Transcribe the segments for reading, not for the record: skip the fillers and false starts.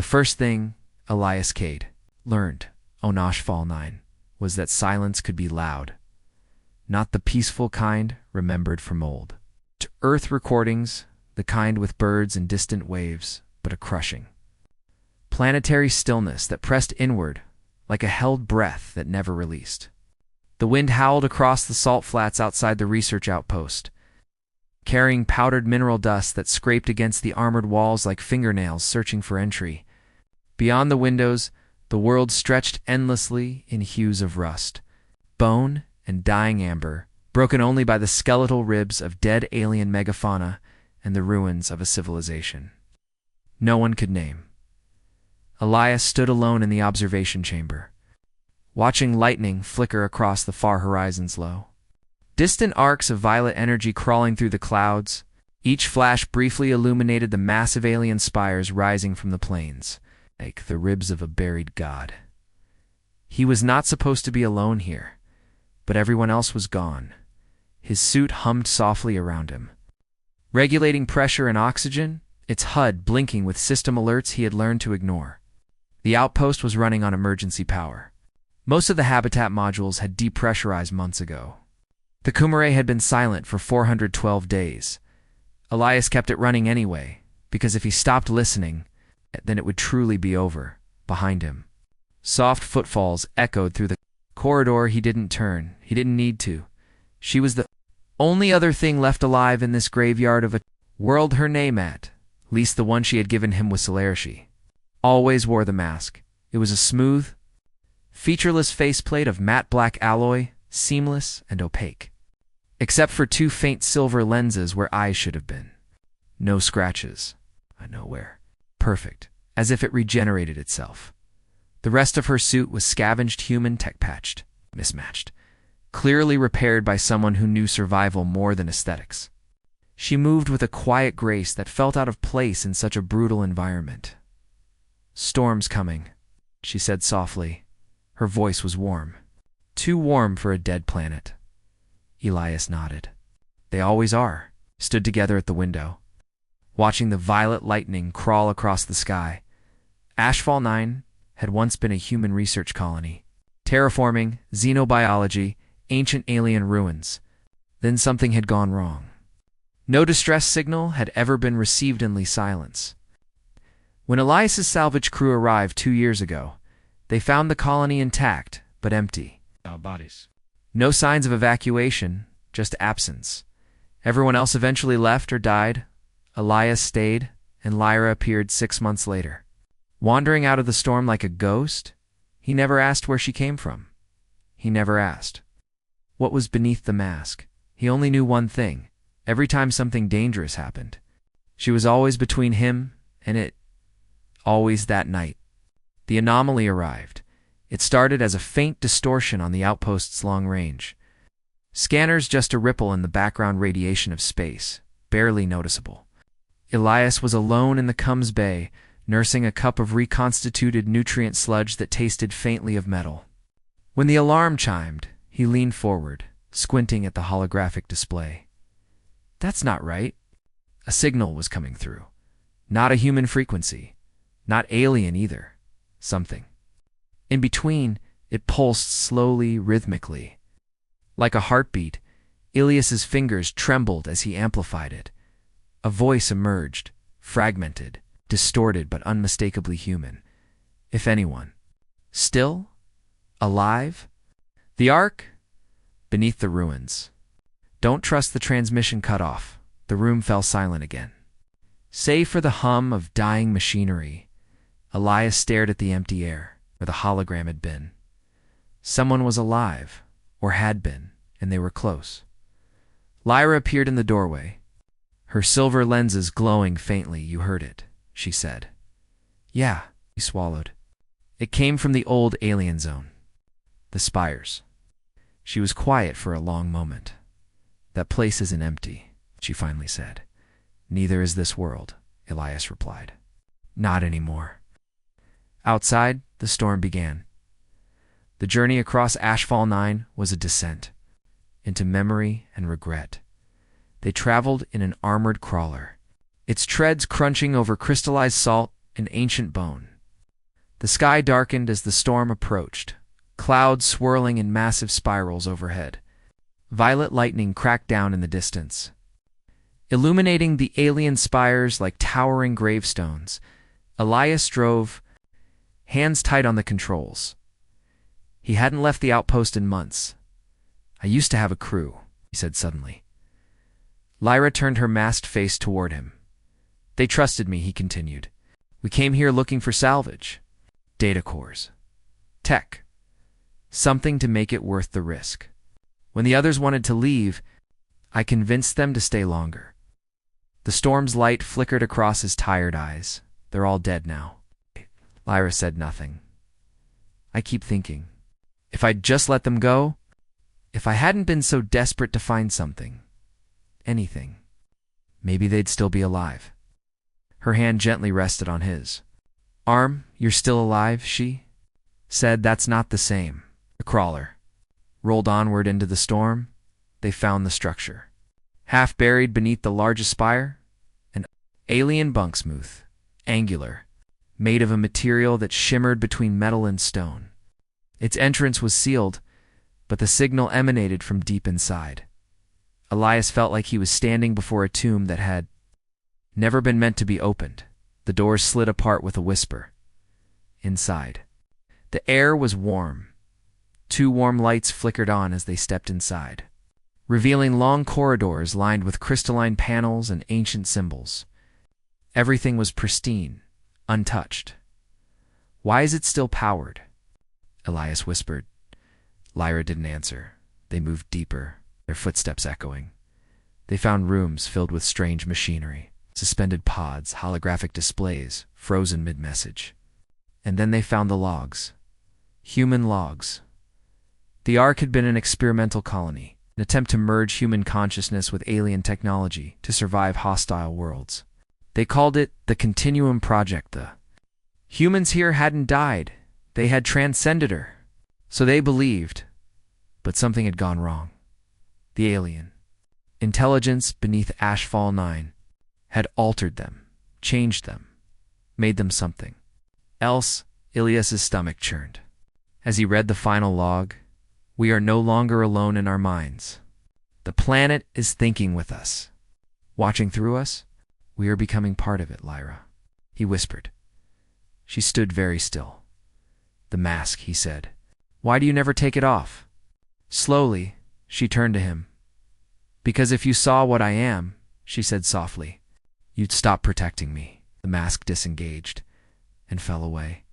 first thing Elias Cade learned on HFY 9 was that silence could be loud, not the peaceful kind remembered from old. To Earth recordings, the kind with birds and distant waves, but a crushing, planetary stillness that pressed inward like a held breath that never released. The wind howled across the salt flats outside the research outpost, carrying powdered mineral dust that scraped against the armored walls like fingernails searching for entry. Beyond the windows, the world stretched endlessly in hues of rust, bone, and dying amber, broken only by the skeletal ribs of dead alien megafauna and the ruins of a civilization no one could name. Elias stood alone in the observation chamber, watching lightning flicker across the far horizons low. Distant arcs of violet energy crawling through the clouds, each flash briefly illuminated the massive alien spires rising from the plains, like the ribs of a buried god. He was not supposed to be alone here, but everyone else was gone. His suit hummed softly around him, regulating pressure and oxygen, its HUD blinking with system alerts he had learned to ignore. The outpost was running on emergency power. Most of the habitat modules had depressurized months ago. The Kumare had been silent for 412 days. Elias kept it running anyway, because if he stopped listening, then it would truly be over. Behind him, soft footfalls echoed through the corridor. He didn't turn. He didn't need to. She was the only other thing left alive in this graveyard of a world. Her name at least the one she had given him was Celerity. Always wore the mask. It was a smooth, featureless faceplate of matte black alloy, seamless and opaque, except for two faint silver lenses where eyes should have been. No scratches. Nowhere. Perfect, as if it regenerated itself. The rest of her suit was scavenged human tech-patched, mismatched, clearly repaired by someone who knew survival more than aesthetics. She moved with a quiet grace that felt out of place in such a brutal environment. "Storm's coming," she said softly. Her voice was warm. Too warm for a dead planet. Elias nodded. They always are. Stood together at the window, watching the violet lightning crawl across the sky. HFY 9 had once been a human research colony. Terraforming, xenobiology, ancient alien ruins. Then something had gone wrong. No distress signal had ever been received in silence. When Elias's salvage crew arrived 2 years ago, they found the colony intact, but empty. Our bodies. No signs of evacuation, just absence. Everyone else eventually left or died. Elias stayed, and Lyra appeared 6 months later. Wandering out of the storm like a ghost, he never asked where she came from. He never asked what was beneath the mask. He only knew one thing. Every time something dangerous happened, she was always between him and it. Always that night. The anomaly arrived. It started as a faint distortion on the outpost's long range. Scanners just a ripple in the background radiation of space, barely noticeable. Elias was alone in the Cums Bay, nursing a cup of reconstituted nutrient sludge that tasted faintly of metal. When the alarm chimed, he leaned forward, squinting at the holographic display. That's not right. A signal was coming through. Not a human frequency. Not alien either. Something. In between, it pulsed slowly, rhythmically. Like a heartbeat, Ilias's fingers trembled as he amplified it. A voice emerged, fragmented, distorted but unmistakably human. If anyone. Still? Alive? The Ark? Beneath the ruins. Don't trust the transmission cut off. The room fell silent again. Save for the hum of dying machinery, Elias stared at the empty air, where the hologram had been. Someone was alive, or had been, and they were close. Lyra appeared in the doorway. Her silver lenses glowing faintly. "You heard it," she said. "Yeah," he swallowed. "It came from the old alien zone. The spires." She was quiet for a long moment. "That place isn't empty," she finally said. "Neither is this world," Elias replied. "Not anymore." Outside, the storm began. The journey across HFY 9 was a descent into memory and regret. They traveled in an armored crawler, its treads crunching over crystallized salt and ancient bone. The sky darkened as the storm approached, clouds swirling in massive spirals overhead. Violet lightning cracked down in the distance, illuminating the alien spires like towering gravestones. Elias drove, hands tight on the controls. He hadn't left the outpost in months. "I used to have a crew," he said suddenly. Lyra turned her masked face toward him. "They trusted me," he continued. "We came here looking for salvage. Data cores. Tech. Something to make it worth the risk. When the others wanted to leave, I convinced them to stay longer." The storm's light flickered across his tired eyes. "They're all dead now." Lyra said nothing. "I keep thinking, if I'd just let them go, if I hadn't been so desperate to find something, anything, maybe they'd still be alive." Her hand gently rested on his arm. "You're still alive," she said. "That's not the same." The crawler rolled onward into the storm. They found the structure. Half buried beneath the largest spire, an alien bunk, smooth, angular, made of a material that shimmered between metal and stone. Its entrance was sealed, but the signal emanated from deep inside. Elias felt like he was standing before a tomb that had never been meant to be opened. The doors slid apart with a whisper. Inside, the air was warm. 2 warm lights flickered on as they stepped inside, revealing long corridors lined with crystalline panels and ancient symbols. Everything was pristine, untouched. "Why is it still powered?" Elias whispered. Lyra didn't answer. They moved deeper, their footsteps echoing. They found rooms filled with strange machinery, suspended pods, holographic displays, frozen mid-message. And then they found the logs. Human logs. The Ark had been an experimental colony, an attempt to merge human consciousness with alien technology to survive hostile worlds. They called it the Continuum Project. The humans here hadn't died. They had transcended her. So they believed. But something had gone wrong. The alien intelligence beneath Ashfall 9 had altered them, changed them, made them something else. Ilias's stomach churned as he read the final log. "We are no longer alone in our minds. The planet is thinking with us, watching through us. We are becoming part of it, Lyra," he whispered. She stood very still. "The mask," he said. "Why do you never take it off?" Slowly, she turned to him. "Because if you saw what I am," she said softly, "you'd stop protecting me." The mask disengaged and fell away.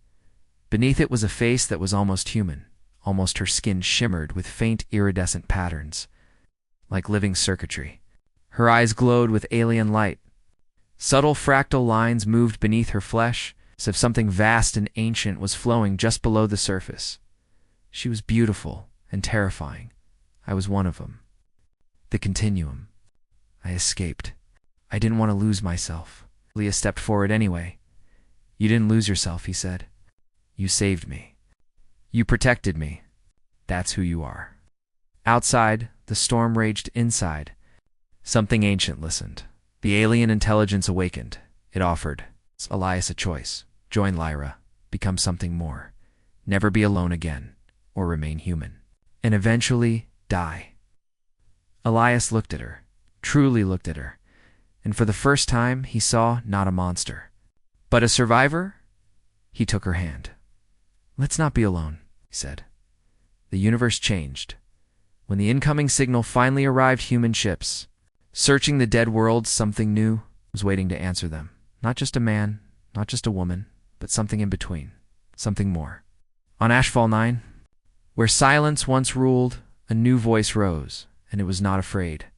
Beneath it was a face that was almost human. Almost her skin shimmered with faint iridescent patterns, like living circuitry. Her eyes glowed with alien light. Subtle fractal lines moved beneath her flesh, as if something vast and ancient was flowing just below the surface. She was beautiful and terrifying. I was one of them. The continuum. I escaped. I didn't want to lose myself. Leah stepped forward anyway. "You didn't lose yourself," he said. "You saved me. You protected me. That's who you are." Outside, the storm raged. Inside, something ancient listened. The alien intelligence awakened. It offered Elias a choice. Join Lyra. Become something more. Never be alone again, or remain human. And eventually die. Elias looked at her, truly looked at her, and for the first time he saw not a monster, but a survivor. He took her hand. "Let's not be alone," he said. The universe changed. When the incoming signal finally arrived, human ships, searching the dead world, something new was waiting to answer them. Not just a man, not just a woman, but something in between, something more. On Ashfall 9, where silence once ruled, a new voice rose, and it was not afraid.